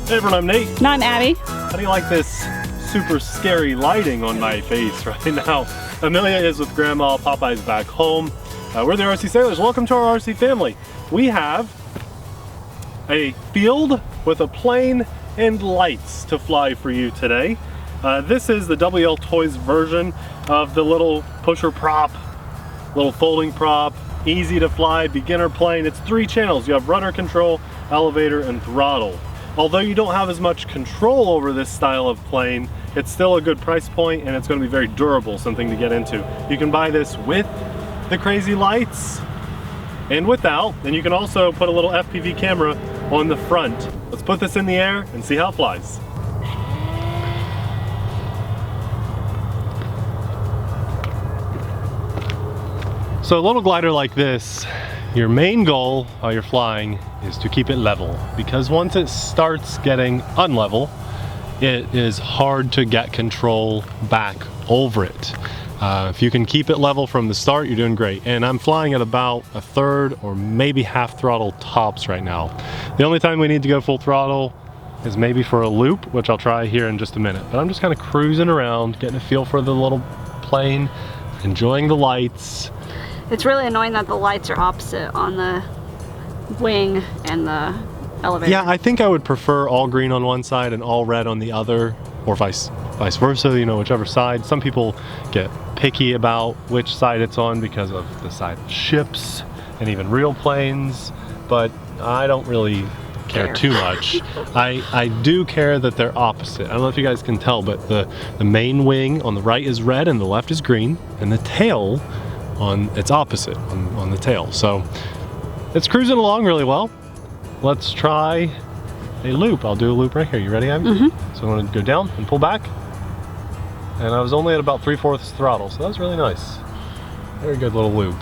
Hey everyone, I'm Nate. And I'm Abby. How do you like this super scary lighting on my face right now? Amelia is with Grandma, Popeye's back home. We're the RC Sailors. Welcome to our RC family. We have a field with a plane and lights to fly for you today. This is the WLtoys version of the little pusher prop, little folding prop, easy to fly, beginner plane. It's 3 channels. You have rudder control, elevator, and throttle. Although you don't have as much control over this style of plane, it's still a good price point and it's going to be very durable, something to get into. You can buy this with the crazy lights and without, and you can also put a little FPV camera on the front. Let's put this in the air and see how it flies. So a little glider like this, your main goal while you're flying is to keep it level, because once it starts getting unlevel, it is hard to get control back over it. If you can keep it level from the start, you're doing great. And I'm flying at about 1/3 or maybe half throttle tops right now. The only time we need to go full throttle is maybe for a loop, which I'll try here in just a minute. But I'm just kind of cruising around, getting a feel for the little plane, enjoying the lights. It's really annoying that the lights are opposite on the wing and the elevator. Yeah, I think I would prefer all green on one side and all red on the other, or vice versa, you know, whichever side. Some people get picky about which side it's on because of the side of ships and even real planes, but I don't really care too much. I do care that they're opposite. I don't know if you guys can tell, but the main wing on the right is red and the left is green, and the tail it's opposite on the tail. So it's cruising along really well. Let's try a loop. I'll do a loop right here. You ready, Abby? Mm-hmm. So I'm going to go down and pull back. And I was only at about 3/4 throttle, so that was really nice. Very good little loop.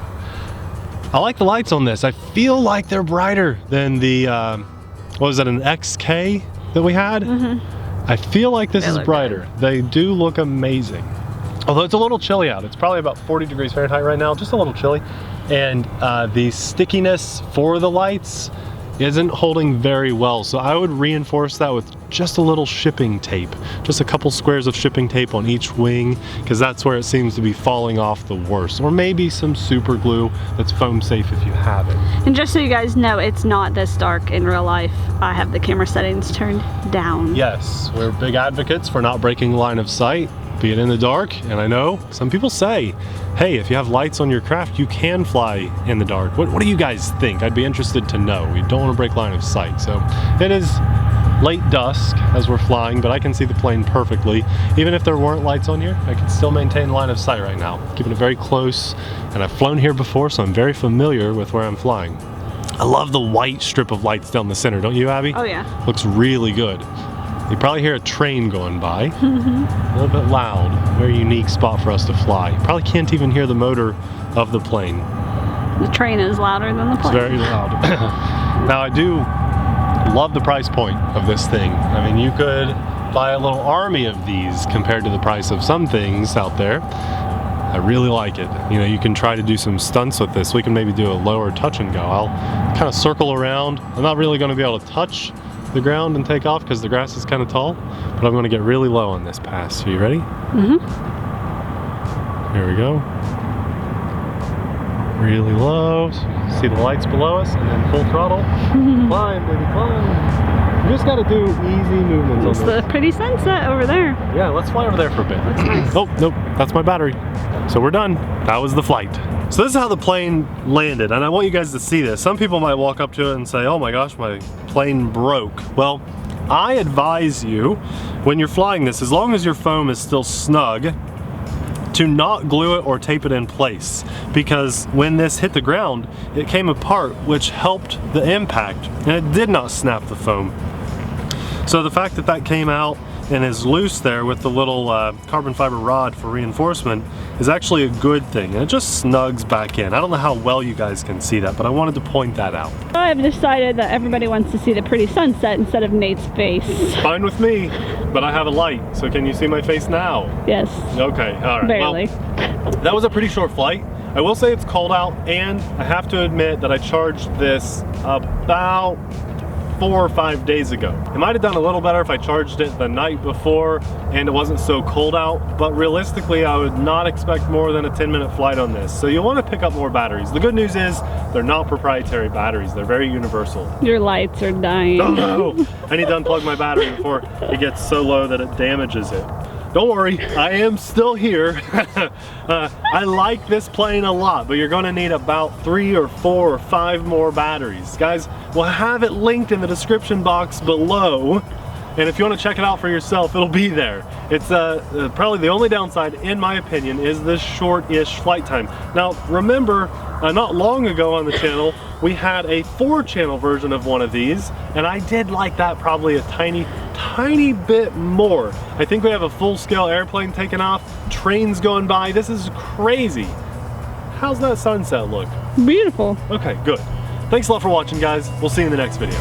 I like the lights on this. I feel like they're brighter than the, what was that, an XK that we had? Mm-hmm. I feel like this is brighter. Good. They do look amazing. Although it's a little chilly out. It's probably about 40 degrees Fahrenheit right now, just a little chilly. And the stickiness for the lights isn't holding very well. So I would reinforce that with just a little shipping tape. Just a couple squares of shipping tape on each wing, because that's where it seems to be falling off the worst. Or maybe some super glue that's foam safe if you have it. And just so you guys know, it's not this dark in real life. I have the camera settings turned down. Yes, we're big advocates for not breaking line of sight, be it in the dark. And I know some people say, hey, if you have lights on your craft, you can fly in the dark. What do you guys think? I'd be interested to know. We don't want to break line of sight. So it is late dusk as we're flying, but I can see the plane perfectly. Even if there weren't lights on here, I can still maintain line of sight right now, keeping it very close. And I've flown here before, so I'm very familiar with where I'm flying. I love the white strip of lights down the center, don't you, Abby? Oh yeah. Looks really good. You probably hear a train going by. A little bit loud. Very unique spot for us to fly. You probably can't even hear the motor of the plane. The train is louder than the plane. It's very loud. Now I do love the price point of this thing. I mean, you could buy a little army of these compared to the price of some things out there. I really like it. You know, you can try to do some stunts with this. We can maybe do a lower touch and go. I'll kind of circle around. I'm not really going to be able to touch the ground and take off because the grass is kind of tall, but I'm going to get really low on this pass. Are you ready? Mm-hmm. Here we go. Really low. See the lights below us, and then full throttle. Climb, baby, climb. You just got to do easy movements on this. It's the pretty sunset over there. Yeah, let's fly over there for a bit. Looks nice. Oh, nope, that's my battery. So we're done. That was the flight. So this is how the plane landed, and I want you guys to see this. Some people might walk up to it and say, oh my gosh, my plane broke. Well, I advise you, when you're flying this, as long as your foam is still snug, to not glue it or tape it in place, because when this hit the ground, it came apart, which helped the impact, and it did not snap the foam. So the fact that that came out and is loose there with the little carbon fiber rod for reinforcement is actually a good thing, and it just snugs back in. I don't know how well you guys can see that, but I wanted to point that out. I've decided that everybody wants to see the pretty sunset instead of Nate's face. Fine with me, but I have a light, so can you see my face now? Yes. Okay, all right. Barely. Well, that was a pretty short flight. I will say it's cold out, and I have to admit that I charged this about 4 or 5 days ago. It might have done a little better if I charged it the night before and it wasn't so cold out, but realistically I would not expect more than a 10-minute flight on this. So you'll want to pick up more batteries. The good news is they're not proprietary batteries, they're very universal. Your lights are dying. Oh no! I need to unplug my battery before it gets so low that it damages it. Don't worry, I am still here. I like this plane a lot, but you're gonna need about 3 or 4 or 5 more batteries. Guys, we'll have it linked in the description box below. And if you want to check it out for yourself, it'll be there. It's probably the only downside, in my opinion, is this short-ish flight time. Now, remember, not long ago on the channel, we had a 4-channel version of one of these, and I did like that probably a tiny bit more. I think we have a full-scale airplane taking off, trains going by. This is crazy. How's that sunset look? Beautiful. Okay, good. Thanks a lot for watching, guys. We'll see you in the next video.